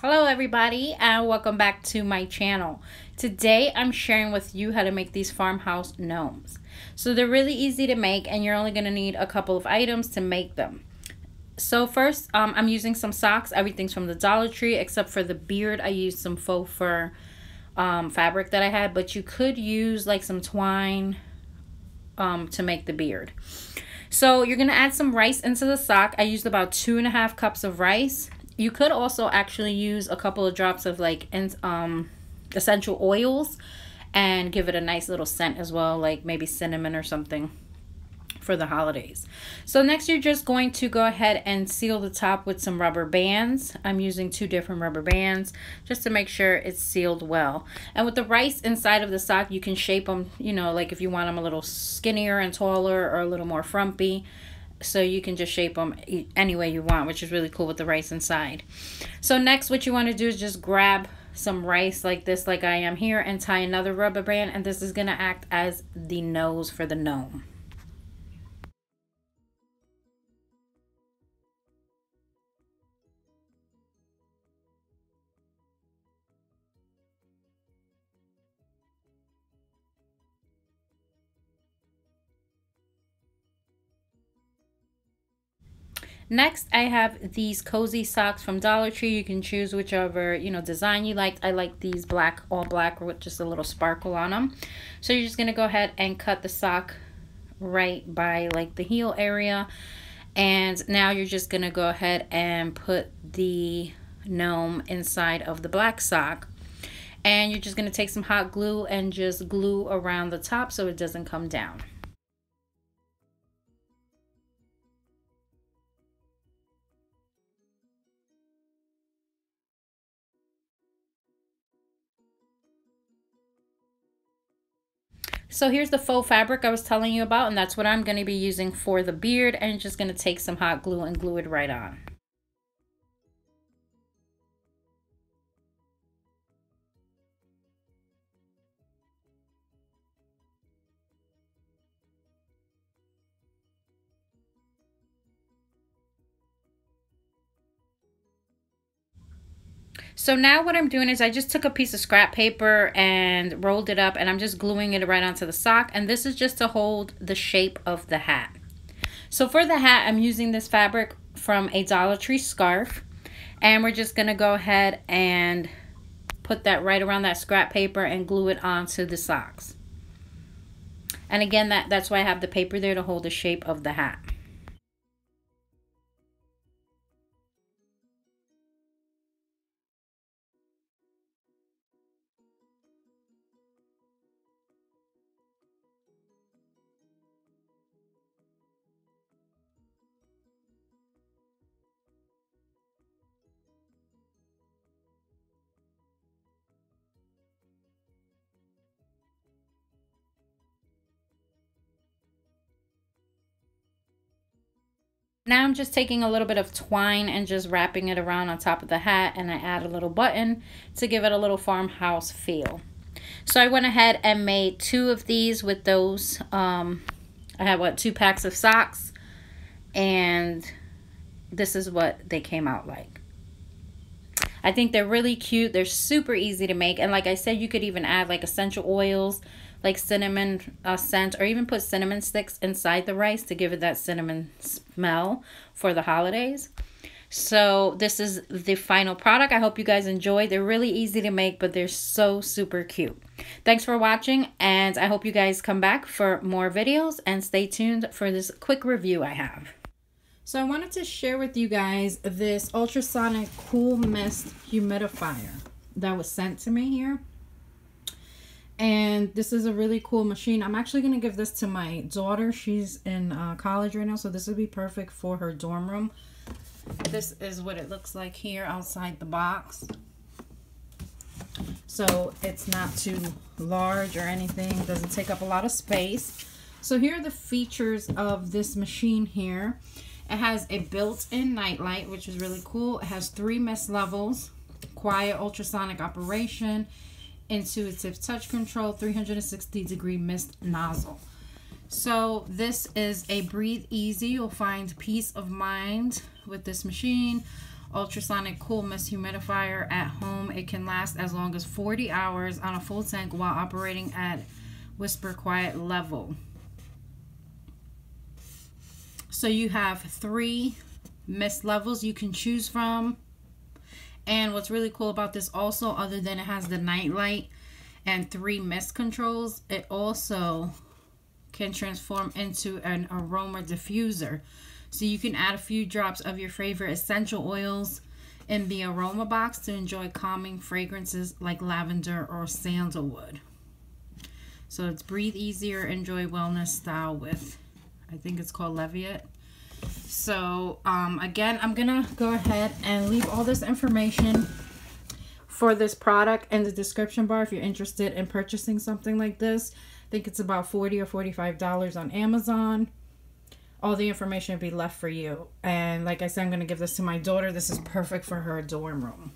Hello everybody and welcome back to my channel. Today I'm sharing with you how to make these farmhouse gnomes. So they're really easy to make and you're only going to need a couple of items to make them. So first I'm using some socks. Everything's from the Dollar Tree except for the beard. I used some faux fur fabric that I had, but you could use like some twine to make the beard. So you're going to add some rice into the sock. I used about 2.5 cups of rice. You could also actually use a couple of drops of like essential oils and give it a nice little scent as well, like maybe cinnamon or something for the holidays. So next you're just going to go ahead and seal the top with some rubber bands. I'm using 2 different rubber bands just to make sure it's sealed well. And with the rice inside of the sock, you can shape them, you know, like if you want them a little skinnier and taller or a little more frumpy. So you can just shape them any way you want, which is really cool with the rice inside. So next what you want to do is just grab some rice like this, like I am here, and tie another rubber band, and this is going to act as the nose for the gnome. Next, I have these cozy socks from Dollar Tree. You can choose whichever, you know, design you like. I like these black, all black with just a little sparkle on them. So you're just going to go ahead and cut the sock right by like the heel area. And now you're just going to go ahead and put the gnome inside of the black sock. And you're just going to take some hot glue and just glue around the top so it doesn't come down. So here's the faux fabric I was telling you about, and that's what I'm going to be using for the beard, and just going to take some hot glue and glue it right on. So now what I'm doing is I just took a piece of scrap paper and rolled it up, and I'm just gluing it right onto the sock, and this is just to hold the shape of the hat. So for the hat, I'm using this fabric from a Dollar Tree scarf, and we're just going to go ahead and put that right around that scrap paper and glue it onto the socks. And again, that's why I have the paper there, to hold the shape of the hat. Now I'm just taking a little bit of twine and just wrapping it around on top of the hat, and I add a little button to give it a little farmhouse feel. So I went ahead and made 2 of these with those. I had 2 packs of socks, and this is what they came out like. I think they're really cute. They're super easy to make, and like I said, you could even add like essential oils like cinnamon scent, or even put cinnamon sticks inside the rice to give it that cinnamon smell for the holidays. So this is the final product. I hope you guys enjoyed. They're really easy to make, but they're so super cute. Thanks for watching, and I hope you guys come back for more videos, and stay tuned for this quick review I have. So I wanted to share with you guys this ultrasonic cool mist humidifier that was sent to me here. And this is a really cool machine. I'm actually going to give this to my daughter. She's in college right now, so this would be perfect for her dorm room. This is what it looks like here outside the box. So it's not too large or anything. It doesn't take up a lot of space. So here are the features of this machine here. It has a built-in nightlight, which is really cool. It has 3 mist levels, quiet ultrasonic operation, intuitive touch control, 360-degree mist nozzle. So this is a breathe easy. You'll find peace of mind with this machine. ultrasonic cool mist humidifier at home. It can last as long as 40 hours on a full tank while operating at whisper quiet level. So you have 3 mist levels you can choose from. And what's really cool about this also, other than it has the night light and 3 mist controls, it also can transform into an aroma diffuser. So you can add a few drops of your favorite essential oils in the aroma box to enjoy calming fragrances like lavender or sandalwood. So it's breathe easier, enjoy wellness style with, I think it's called Leviate. So again, I'm gonna go ahead and leave all this information for this product in the description bar if you're interested in purchasing something like this. I think it's about $40 or $45 on Amazon. All the information will be left for you. And like I said, I'm going to give this to my daughter. This is perfect for her dorm room.